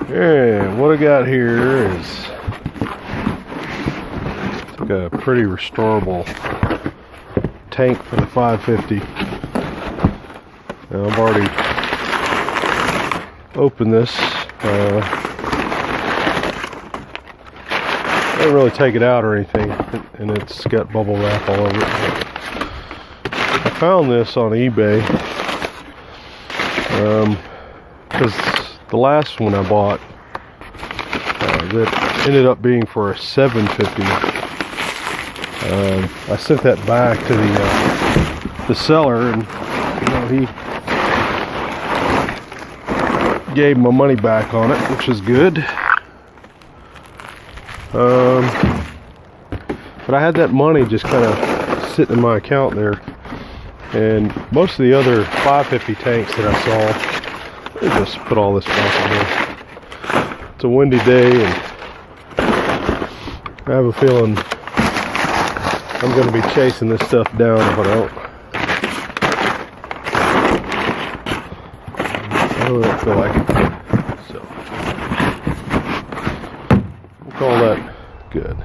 And what I got here is like a pretty restorable tank for the 550. Now I've already opened this. I didn't really take it out or anything, and it's got bubble wrap all over it. I found this on eBay because the last one I bought that ended up being for a 750. I sent that back to the seller, and he gave my money back on it, which is good. But I had that money just kind of sitting in my account there, and most of the other 550 tanks that I saw, let me just put all this back in here. It's a windy day, and I have a feeling I'm going to be chasing this stuff down if I don't. I don't feel like it. So we'll call that good.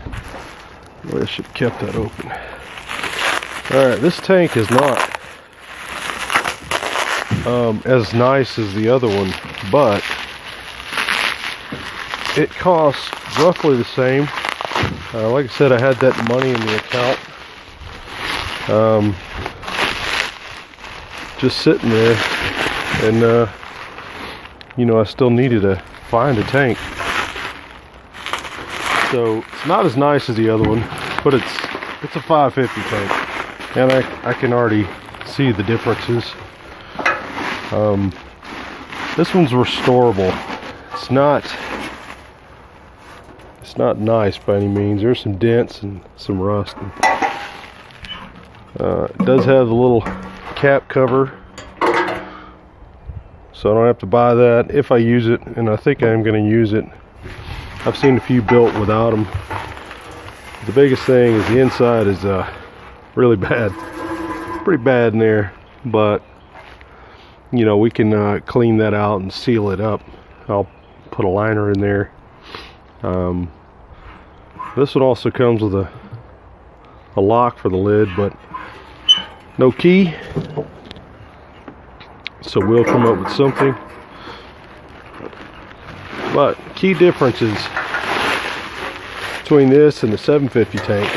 I should have kept that open. Alright, this tank is not as nice as the other one, but it costs roughly the same. Like I said, I had that money in the account, just sitting there, and I still needed to find a tank. So it's not as nice as the other one, but it's a 550 tank, and I can already see the differences. This one's restorable. It's not nice by any means. There's some dents and some rust. It does have the little cap cover, so I don't have to buy that if I use it, and I think I am going to use it. I've seen a few built without them. The biggest thing is the inside is really bad, pretty bad in there, but we can clean that out and seal it up. I'll put a liner in there. This one also comes with a lock for the lid, but no key, so we'll come up with something. But key differences between this and the 750 tank,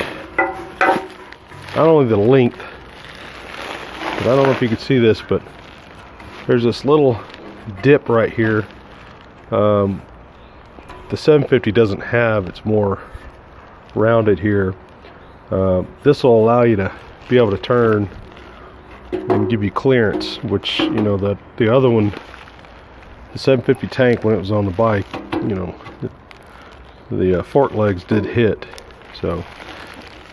not only the length, but I don't know if you can see this, but there's this little dip right here. The 750 doesn't have, it's more rounded here. This will allow you to be able to turn and give you clearance, which the other one, the 750 tank, when it was on the bike, the fork legs did hit. So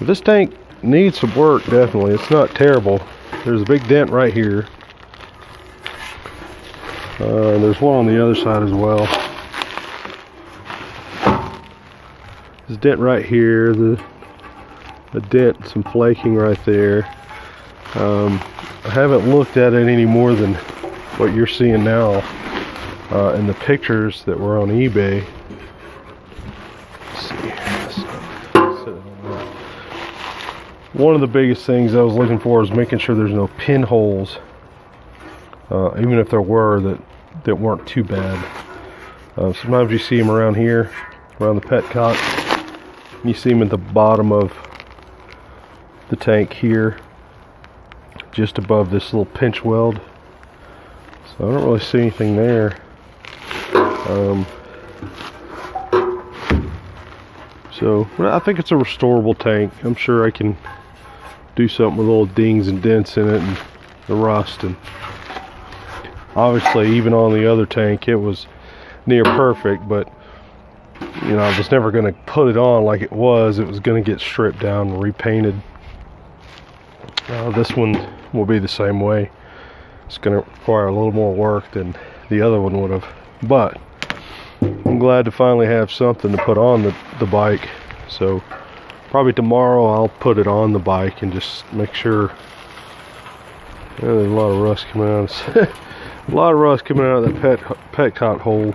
this tank needs some work, definitely. It's not terrible. There's a big dent right here. There's one on the other side as well. There's a dent right here, the dent, some flaking right there. I haven't looked at it any more than what you're seeing now in the pictures that were on eBay. Let's see. One of the biggest things I was looking for is making sure there's no pinholes, even if there were, that weren't too bad. Sometimes you see them around here, around the petcock. You see them at the bottom of the tank here, just above this little pinch weld. So I don't really see anything there. So I think it's a restorable tank. I'm sure I can do something with little dings and dents in it and the rust. And obviously, even on the other tank, it was near perfect, but I was never going to put it on like it was. It was going to get stripped down and repainted. This one will be the same way. It's going to require a little more work than the other one would have, but I'm glad to finally have something to put on the bike. So probably tomorrow I'll put it on the bike and just make sure. There's a lot of rust coming out. A lot of rust coming out of that petcock hole,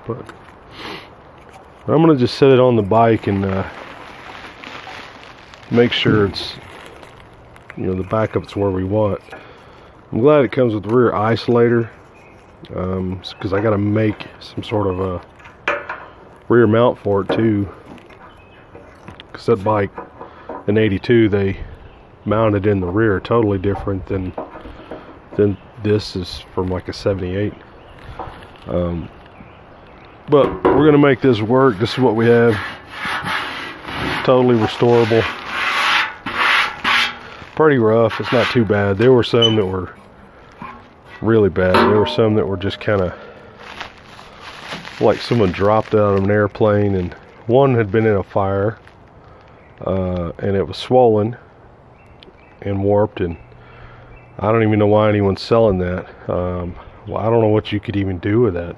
but I'm gonna just set it on the bike and make sure it's, you know, the backup's where we want. I'm glad it comes with the rear isolator, because I gotta make some sort of a rear mount for it too, because that bike in '82 they mounted in the rear totally different than this is from like a '78. But we're gonna make this work. This is what we have. Totally restorable. Pretty rough. It's not too bad. There were some that were really bad. There were some that were just kind of like someone dropped out of an airplane, and one had been in a fire, and it was swollen and warped, and I don't even know why anyone's selling that. Well, I don't know what you could even do with that.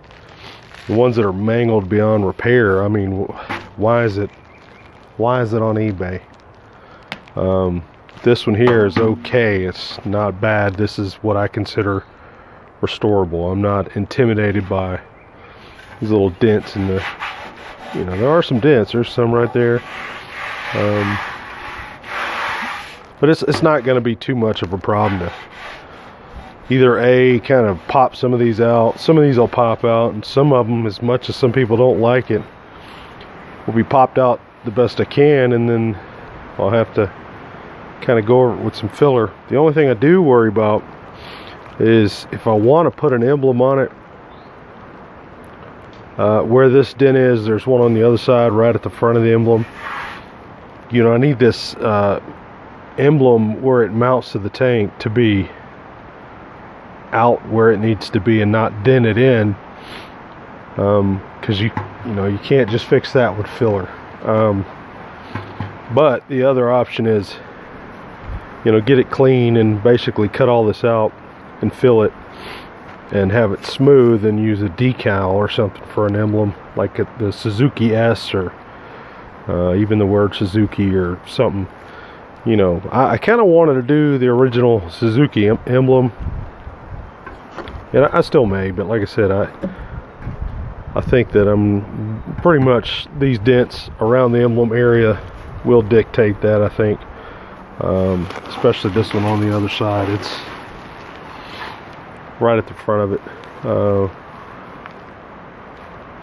The ones that are mangled beyond repair, I mean, why is it on eBay? This one here is okay. It's not bad. This is what I consider restorable. I'm not intimidated by these little dents in the, you know, there are some dents. There's some right there. But it's not going to be too much of a problem to either kind of pop some of these out. Some of these will pop out, and some of them, as much as some people don't like it, will be popped out the best I can, and then I'll have to kind of go over it with some filler. The only thing I do worry about is if I want to put an emblem on it, where this dent is, there's one on the other side right at the front of the emblem. You know, I need this emblem where it mounts to the tank to be out where it needs to be and not dented in, because you know, you can't just fix that with filler. But the other option is, you know, get it clean and basically cut all this out and fill it and have it smooth, and use a decal or something for an emblem, like the Suzuki S, or even the word Suzuki or something. You know, I kind of wanted to do the original Suzuki emblem, and I still may, but like I said, I think that I'm pretty much, these dents around the emblem area will dictate that, I think. Especially this one on the other side. It's right at the front of it,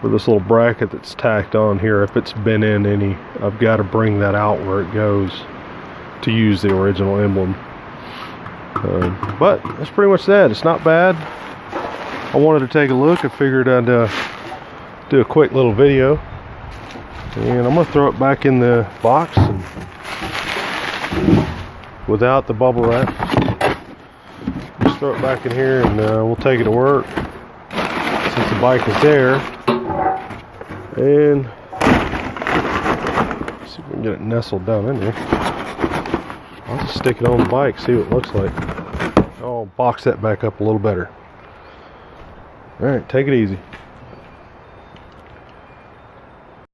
with this little bracket that's tacked on here. If it's been in any, I've got to bring that out where it goes to use the original emblem. But that's pretty much that. It's not bad. I wanted to take a look. I figured I'd do a quick little video, and I'm gonna throw it back in the box and without the bubble wrap. Just throw it back in here, and we'll take it to work since the bike is there. And see if we can get it nestled down in there. I'll just stick it on the bike, see what it looks like. I'll box that back up a little better. Alright, take it easy.